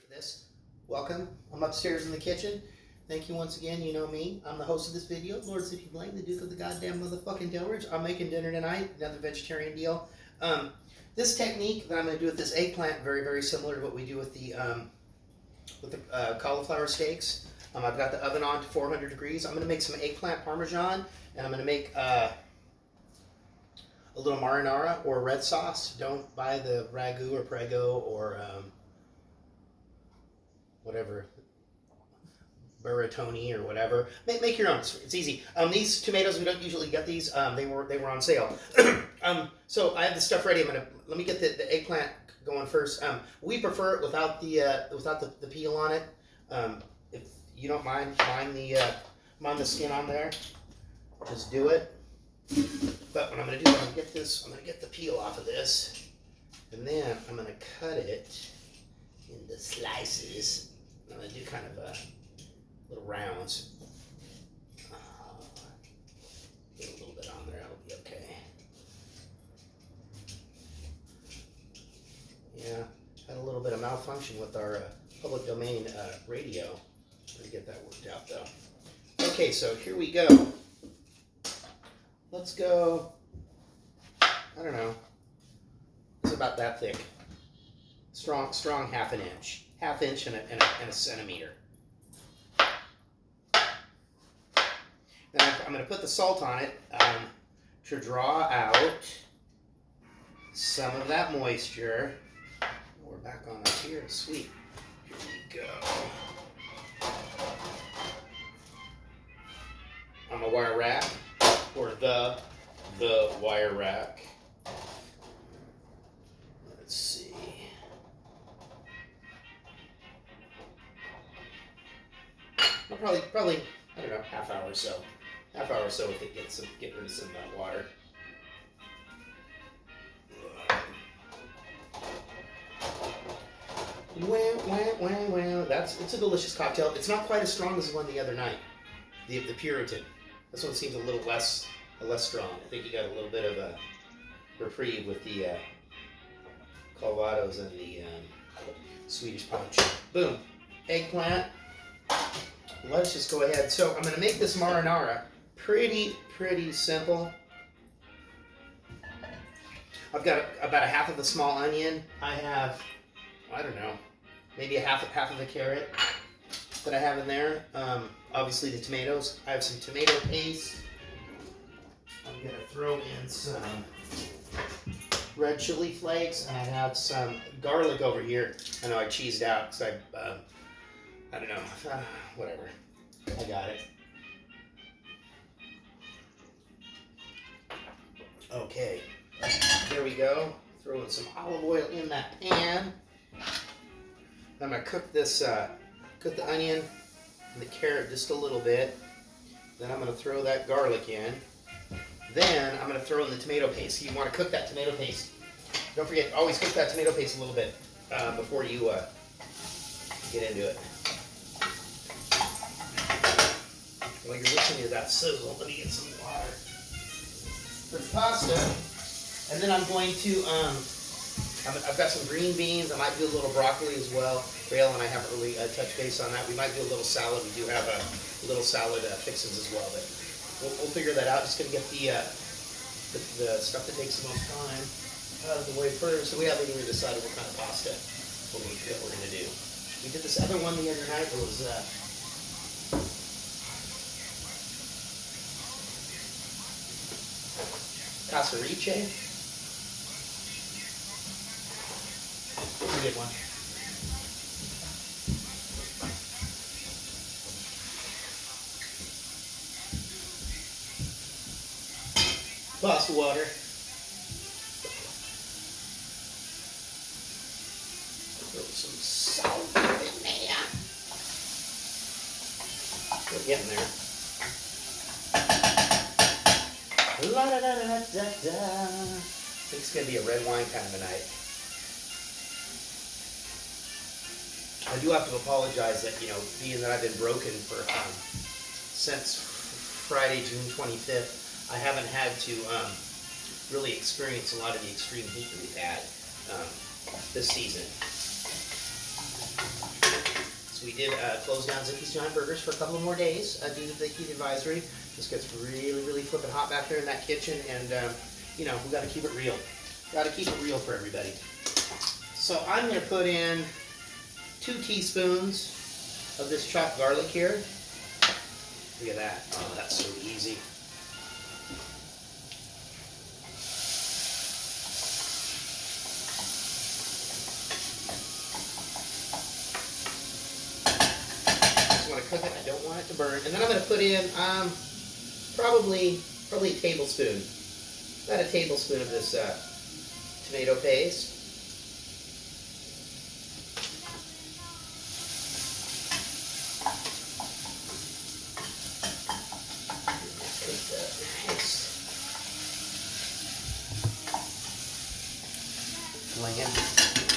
for this. Welcome. I'm upstairs in the kitchen. Thank you once again. You know me. I'm the host of this video, Lord Zippy Blank, the Duke of the goddamn motherfucking Delridge. I'm making dinner tonight. Another vegetarian deal. This technique that I'm going to do with this eggplant, very, very similar to what we do with the cauliflower steaks. I've got the oven on to 400 degrees. I'm going to make some eggplant Parmesan, and I'm going to make a little marinara or red sauce. Don't buy the ragu or prego or whatever, burratoni or whatever. Make your own. It's easy. These tomatoes, we don't usually get these. They were on sale. So I have the stuff ready. Let me get the eggplant going first. We prefer it without the peel on it. If you don't mind the skin on there, just do it. But what I'm going to do is I'm going to get the peel off of this, and then I'm going to cut it into slices. I'm going to do kind of little rounds. Get a little bit on there, that'll be okay. Yeah, had a little bit of malfunction with our public domain radio. I'm going to get that worked out though. Okay, so here we go. Let's go, I don't know, it's about that thick. Strong half an inch. Half inch and a centimeter. Now I'm going to put the salt on it to draw out some of that moisture. We're back on up here, sweet. Here we go. On the wire rack, or the wire rack. Let's see. Well, probably, I don't know, half hour or so. Half hour or so if it get rid of some water. Well, it's a delicious cocktail. It's not quite as strong as the one the other night, the Puritan. This one seems a little less strong. I think you got a little bit of a reprieve with the Calvados and the Swedish punch. Boom, eggplant. Let's just go ahead. So I'm going to make this marinara pretty simple. I've got about a half of a small onion. I have, I don't know, maybe a half of a carrot that I have in there. Obviously the tomatoes. I have some tomato paste. I'm going to throw in some red chili flakes, and I have some garlic over here. I know I cheesed out because I don't know, whatever. I got it. Okay, there we go. Throw in some olive oil in that pan. I'm gonna cook this, cook the onion and the carrot just a little bit. Then I'm gonna throw that garlic in. Then I'm gonna throw in the tomato paste. You want to cook that tomato paste. Don't forget, always cook that tomato paste a little bit before you get into it. While you're listening to that sizzle, let me get some water for the pasta. And then I'm going to, I've got some green beans. I might do a little broccoli as well. Rael and I haven't really touched base on that. We might do a little salad. We do have a little salad fixings as well, but we'll figure that out. Just going to get the stuff that takes the most time out of the way first. So we haven't even decided what kind of pasta we're going to do. We did this other one the other night. It was Casarice. Pretty good one. Pasta water. Throw some salt in there. We're getting there. La da da da da da. I think it's gonna be a red wine kind of a night. I do have to apologize that, you know, being that I've been broken for since Friday, June 25th, I haven't had to really experience a lot of the extreme heat that we've had this season. So we did close down Zippy's Giant Burgers for a couple of more days due to the heat advisory. This gets really, really flipping hot back there in that kitchen, and you know, we got to keep it real. Got to keep it real for everybody. So I'm going to put in 2 teaspoons of this chopped garlic here. Look at that. Oh, that's so easy. Cook it. I don't want it to burn. And then I'm going to put in probably a tablespoon, about a tablespoon of this tomato paste.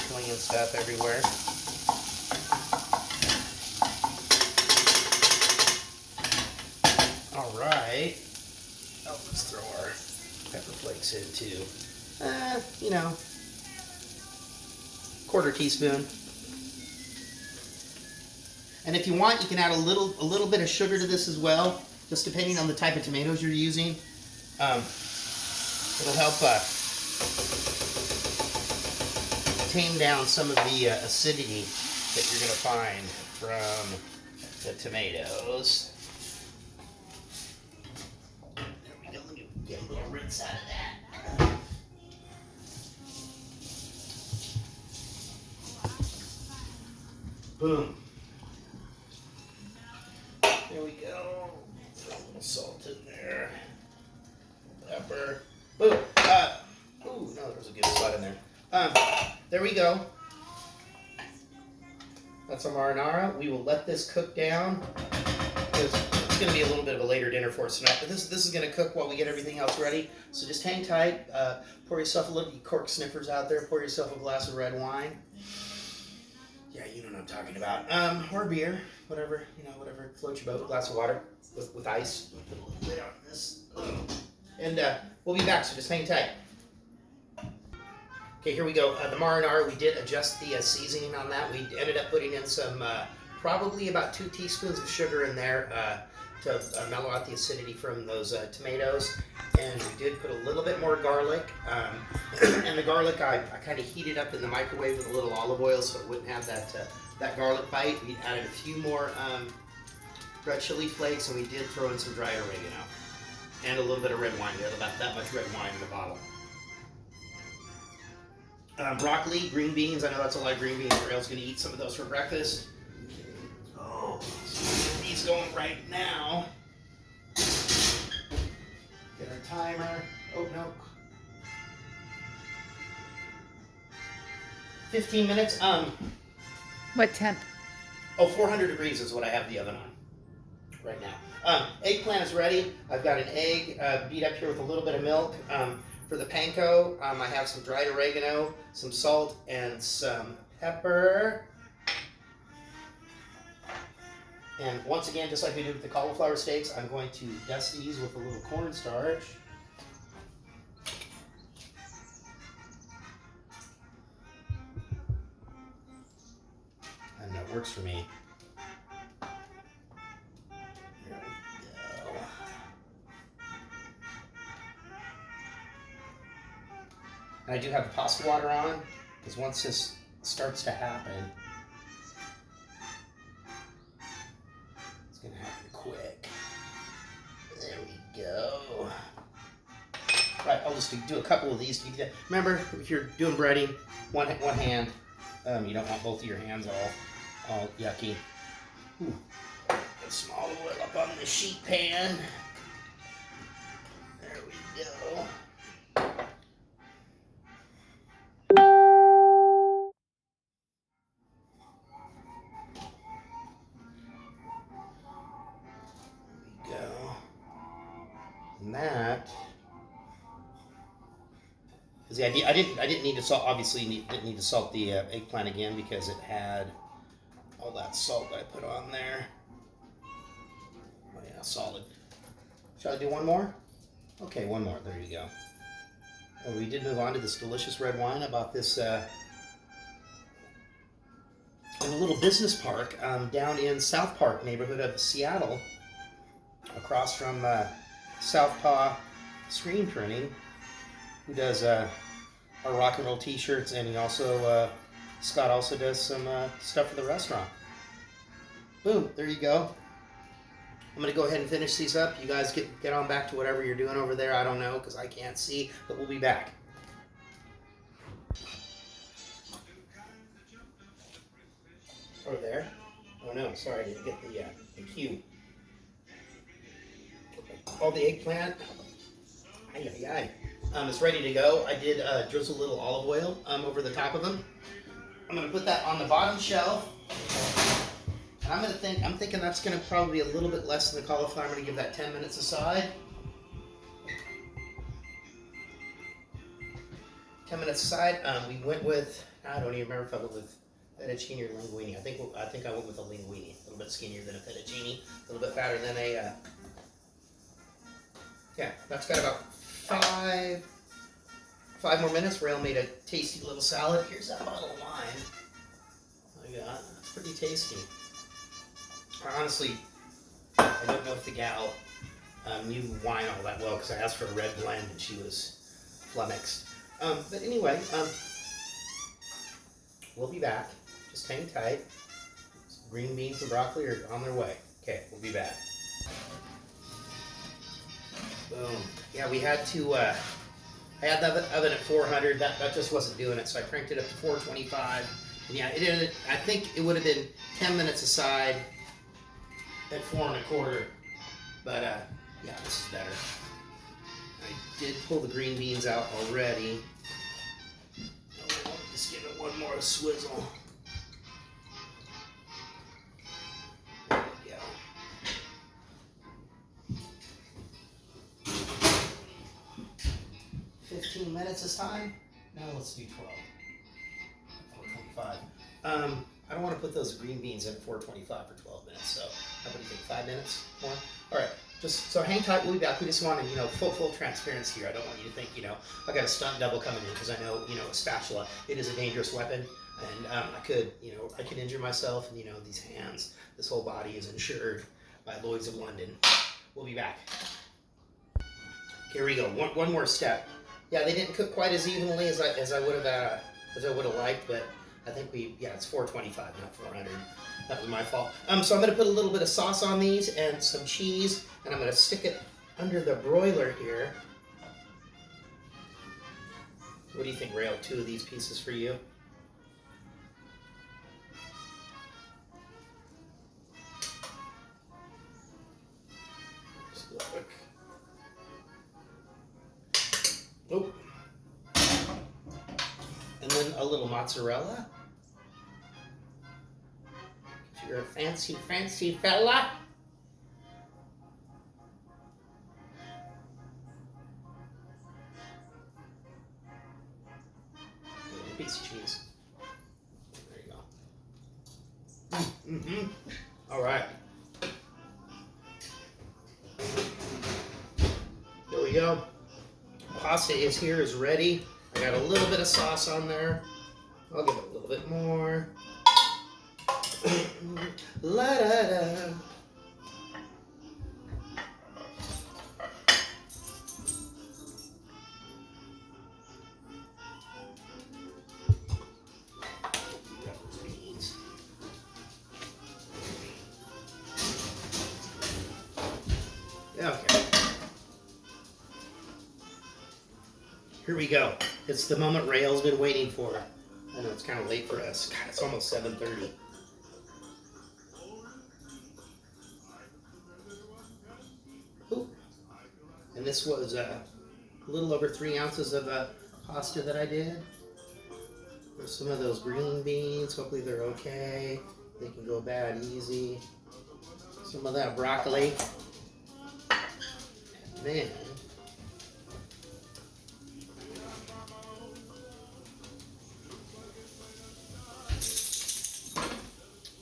Flinging stuff everywhere. Alright. Oh, let's throw our pepper flakes in too. You know, 1/4 teaspoon. And if you want, you can add a little bit of sugar to this as well, just depending on the type of tomatoes you're using. It'll help tame down some of the acidity that you're going to find from the tomatoes. Get a little rinse out of that. Boom. There we go. Throw a little salt in there. Pepper. Boom. Ooh, no, there's a good spot in there. There we go. That's our marinara. We will let this cook down, because it's going to be a little bit of a later dinner for us tonight. But this is going to cook while we get everything else ready. So just hang tight. Pour yourself a little, you cork sniffers out there. Pour yourself a glass of red wine. Yeah, you know what I'm talking about. Or beer, whatever, you know, whatever floats your boat. A glass of water with ice. Put a little lid on this. And we'll be back, so just hang tight. Okay, here we go. The marinara, we did adjust the seasoning on that. We ended up putting in some, probably about 2 teaspoons of sugar in there to mellow out the acidity from those tomatoes. And we did put a little bit more garlic. And the garlic, I kind of heated up in the microwave with a little olive oil so it wouldn't have that garlic bite. We added a few more red chili flakes, and we did throw in some dried oregano. And a little bit of red wine. We had about that much red wine in the bottle. Broccoli, green beans. I know that's a lot of green beans. Rael's going to eat some of those for breakfast. Oh, he's going right now. Get our timer. Oh, no. 15 minutes. What temp? Oh, 400 degrees is what I have the oven on right now. Eggplant is ready. I've got an egg beat up here with a little bit of milk. For the panko, I have some dried oregano, some salt, and some pepper. And once again, just like we did with the cauliflower steaks, I'm going to dust these with a little cornstarch. And that works for me. There we go. And I do have the pasta water on, because once this starts to happen, it's going to happen quick. There we go. Right, I'll just do a couple of these. Remember, if you're doing breading, one hand. You don't want both of your hands all yucky. Ooh. Put some olive oil up on the sheet pan. There we go. And that is the idea. I didn't need to salt. Obviously, didn't need to salt the eggplant again because it had all that salt that I put on there. Oh yeah, solid. Shall I do one more? Okay, one more. There you go. Well, we did move on to this delicious red wine. I bought this in a little business park down in South Park neighborhood of Seattle, across from Southpaw Screen Printing, who does our rock and roll T-shirts, and he also Scott also does some stuff for the restaurant. Boom! There you go. I'm gonna go ahead and finish these up. You guys get on back to whatever you're doing over there. I don't know because I can't see, but we'll be back. Over there. Oh no, sorry, I didn't get the cue. Oh, the eggplant. Ay, ay, ay. It's ready to go. I did drizzle a little olive oil over the top of them. I'm gonna put that on the bottom shelf. And I'm thinking that's gonna probably be a little bit less than the cauliflower. I'm gonna give that 10 minutes aside. 10 minutes aside. We went with, I don't even remember if I went with fettuccine or linguine. I think I went with a linguine. A little bit skinnier than a fettuccine, a little bit fatter than a. Yeah, that's got about five more minutes. Rail made a tasty little salad. Here's that bottle of wine I got. That's pretty tasty. Honestly, I don't know if the gal knew wine all that well because I asked for a red blend and she was flummoxed. But anyway, we'll be back. Just hang tight. Green beans and broccoli are on their way. Okay, we'll be back. Boom. Yeah, we had to, I had the oven at 400. That just wasn't doing it, so I cranked it up to 425. And yeah, I think it would have been 10 minutes aside at 4 1/4. But yeah, this is better. I did pull the green beans out already. Oh, just give it one more swizzle. There we go. $15 minutes this time? No, let's do 12. 425. I don't want to put those green beans in at 425 for 12 minutes, so how about you think 5 minutes more? All right, just so hang tight. We'll be back. We just wanted, full transparency here. I don't want you to think, I got a stunt double coming in because I know, a spatula. It is a dangerous weapon, and I could injure myself. And these hands, this whole body is insured by Lloyd's of London. We'll be back. Here we go. One more step. Yeah, they didn't cook quite as evenly as I would have liked, but I think it's 425, not 400. That was my fault. So I'm going to put a little bit of sauce on these and some cheese, and I'm going to stick it under the broiler here. What do you think, Rail? 2 of these pieces for you? Just look. Oh. And then a little mozzarella. You're a fancy fella. A little piece of cheese. There you go. All right. There we go. Pasta is ready. I got a little bit of sauce on there. I'll give it a little bit more. La da da. Okay. Here we go. It's the moment Rail's been waiting for. I know it's kind of late for us. God, it's almost 7:30. Ooh. And this was a little over 3 ounces of pasta that I did. There's some of those green beans. Hopefully they're okay. They can go bad easy. Some of that broccoli. And then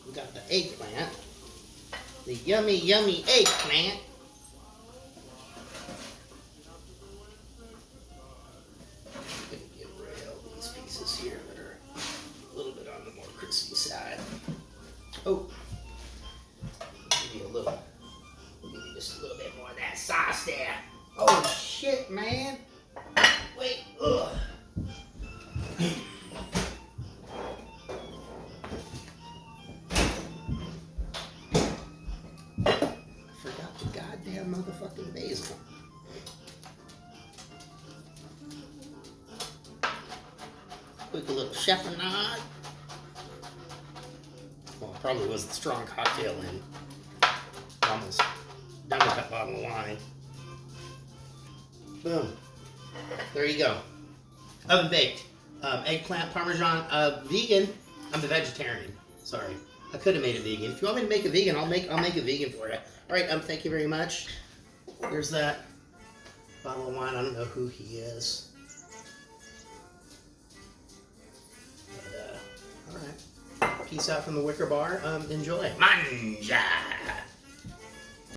we got the eggplant. The yummy, yummy eggplant. I'm gonna give Rail these pieces here that are a little bit on the more crispy side. Oh, give you a little. We'll give you just a little bit more of that sauce there. Oh shit, man! Wait, ugh. I forgot the goddamn motherfucking basil. Quick little chiffonade. Well, it probably was the strong cocktail in. Almost done with that bottle of wine. Boom. There you go. Oven baked. Eggplant Parmesan. Vegan. I'm a vegetarian. Sorry. I could have made it vegan. If you want me to make it vegan, I'll make it vegan for you. Alright, thank you very much. There's that bottle of wine. I don't know who he is. But, alright. Peace out from the Wicker Bar. Enjoy. Manja!